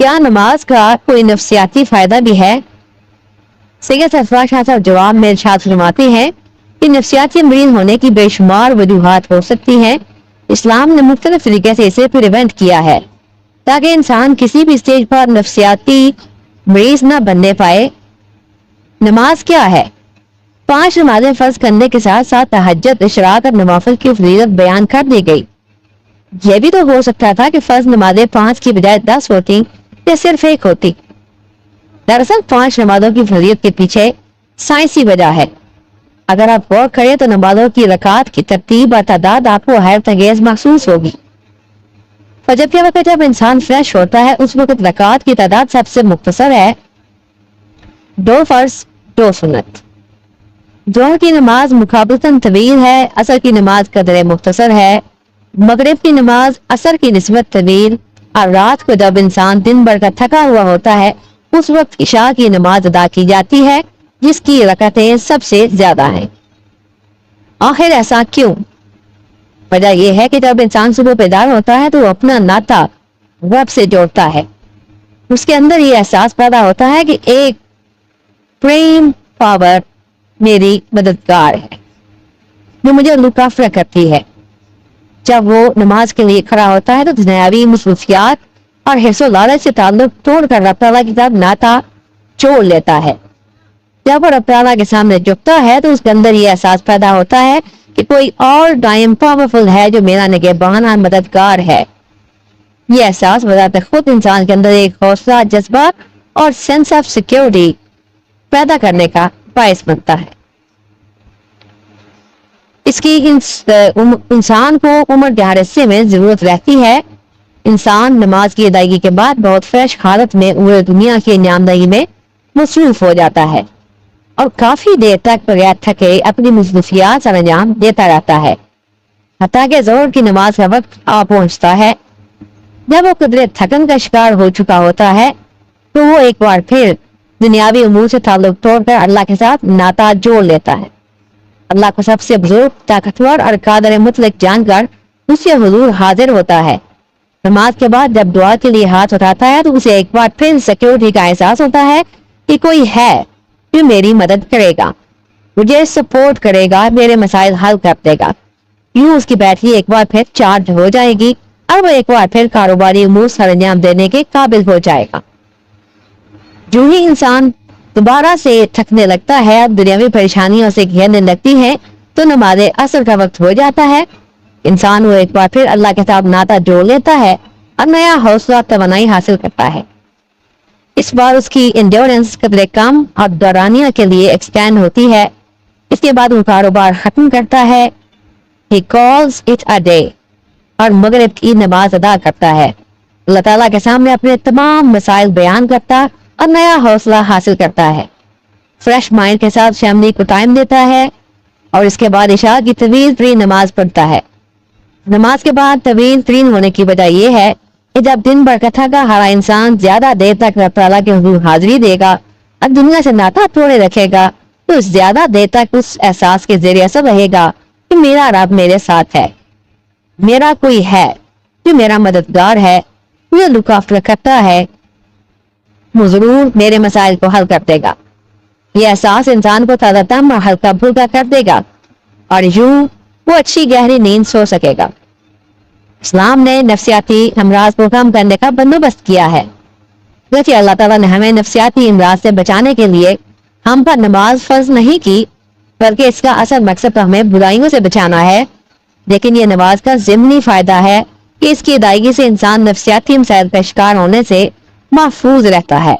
کیا نماز کا کوئی نفسیاتی فائدہ بھی ہے؟ سید افراز شاہ صاحب جواب میں ارشاد فرماتے ہیں کہ نفسیاتی مریض ہونے کی بے شمار وجوہات ہو سکتی ہیں. اسلام نے مختلف طریقے سے اسے پریونٹ کیا ہے تاکہ انسان کسی بھی اسٹیج پر نفسیاتی مریض نہ بننے پائے. نماز کیا ہے؟ 5 نمازیں فرض کرنے کے ساتھ ساتھ تہجد، اشراق اور نوافل کی فضیلت بیان کر دی گئی. یہ بھی تو ہو سکتا تھا کہ فرض نمازیں 5 کی بجائے 10 ہوتی یا صرف 1 ہوتی. دراصل 5 نمازوں کی فضیلت کے پیچھے سائنسی وجہ ہے. اگر آپ غور کریں تو نمازوں کی رکعات کی ترتیب اور تعداد آپ کو حیرت انگیز محسوس ہوگی. فجر کے وقت جب انسان فریش ہوتا ہے اس وقت رکعات کی تعداد سب سے مختصر ہے، 2 فرض 2 سنت. ظہر کی نماز مقابلتاً طویل ہے، عصر کی نماز قدر مختصر ہے، مغرب کی نماز عصر کی نسبت طویل، اور رات کو جب انسان دن بھر کا تھکا ہوا ہوتا ہے اس وقت عشاء کی نماز ادا کی جاتی ہے جس کی رکعتیں سب سے زیادہ ہیں. آخر ایسا کیوں؟ وجہ یہ ہے کہ جب انسان صبح بیدار ہوتا ہے تو وہ اپنا ناطہ رب سے جوڑتا ہے. اس کے اندر یہ احساس پیدا ہوتا ہے کہ ایک پریم پاور میری مددگار ہے جو مجھے لکافر کرتی ہے. جب وہ نماز کے لیے کھڑا ہوتا ہے تو دنیاوی مصروفیات اور حرص و لالچ سے تعلق توڑ کر رب تعالیٰ کے ساتھ ناطہ جوڑ لیتا ہے. جب وہ رب تعالیٰ کے سامنے جھکتا ہے تو اس کے اندر یہ احساس پیدا ہوتا ہے کہ کوئی اور ٹائم پاورفل ہے جو میرا نگہبان اور مددگار ہے. یہ احساس بذات خود انسان کے اندر ایک حوصلہ، جذبہ اور سینس آف سیکیورٹی پیدا کرنے کا باعث بنتا ہے. اس کی انسان کو عمر کے ہر حصے میں ضرورت رہتی ہے. انسان نماز کی ادائیگی کے بعد بہت فریش حالت میں امور دنیا کی انجامدہی میں مصروف ہو جاتا ہے اور کافی دیر تک بغیر تھکے اپنی مصروفیات سر انجام دیتا رہتا ہے حتیٰ کہ ظہر کی نماز کا وقت آ پہنچتا ہے. جب وہ قدرے تھکن کا شکار ہو چکا ہوتا ہے تو وہ ایک بار پھر دنیاوی امور سے تعلق توڑ کر اللہ کے ساتھ ناطہ جوڑ لیتا ہے. اللہ کو سب سے بزرگ، طاقتور اور قادر مطلق جان کر اس کے حضور حاضر ہوتا ہے. نماز کے بعد جب دعا کے لیے ہاتھ اٹھاتا ہے تو اسے ایک بار پھر سیکیورٹی کا احساس ہوتا ہے کہ کوئی ہے جو میری مدد کرے گا، مجھے سپورٹ کرے گا، میرے مسائل حل کر دے گا. یوں اس کی بیٹری ایک بار پھر چارج ہو جائے گی اور وہ ایک بار پھر کاروباری امور سر انجام دینے کے قابل ہو جائے گا. جو ہی انسان دوبارہ سے تھکنے لگتا ہے اور دنیاوی پریشانیوں سے گھیرنے لگتی ہے تو نماز عصر کا وقت ہو جاتا ہے. انسان وہ ایک بار پھر اللہ کے ساتھ ناطہ جوڑ لیتا ہے اور نیا حوصلہ توانائی حاصل کرتا ہے. اس بار اس کی انڈیورنس قدرے کم اور دورانیہ کے لیے ایکسٹینڈ ہوتی ہے. اس کے بعد وہ کاروبار ختم کرتا ہے. He calls it a day اور مغرب کی نماز ادا کرتا ہے. اللہ تعالیٰ کے سامنے اپنے تمام مسائل بیان کرتا اور نیا حوصلہ حاصل کرتا ہے. فریش مائنڈ کے ساتھ فیملی کو ٹائم دیتا ہے اور اس کے بعد عشاء کی طویل ترین نماز پڑھتا ہے. نماز کے بعد طویل ترین ہونے کی وجہ یہ ہے کہ جب دن بھر کا تھکا ہارا انسان زیادہ دیر تک رب تعالیٰ کے حضور حاضری دے گا اور دنیا سے ناطہ توڑے رکھے گا تو زیادہ دیر تک اس احساس کے زیر اثر رہے گا کہ میرا رب میرے ساتھ ہے، میرا کوئی ہے جو میرا مددگار ہے، مجھے لک آفٹر کرتا ہے، وہ ضرور میرے مسائل کو حل کر دے گا. یہ احساس انسان کو تازہ دم اور ہلکا پھلکا کر دے گا اور یوں وہ اچھی گہری نیند سو سکے گا. اسلام نے نفسیاتی امراض کو کم کرنے کا بندوبست کیا ہے. جیسے اللہ تعالیٰ نے ہمیں نفسیاتی امراض سے بچانے کے لیے ہم پر نماز فرض نہیں کی بلکہ اس کا اصل مقصد تو ہمیں برائیوں سے بچانا ہے. لیکن یہ نماز کا ضمنی فائدہ ہے کہ اس کی ادائیگی سے انسان نفسیاتی مسائل کا شکار ہونے سے محفوظ رہتا ہے.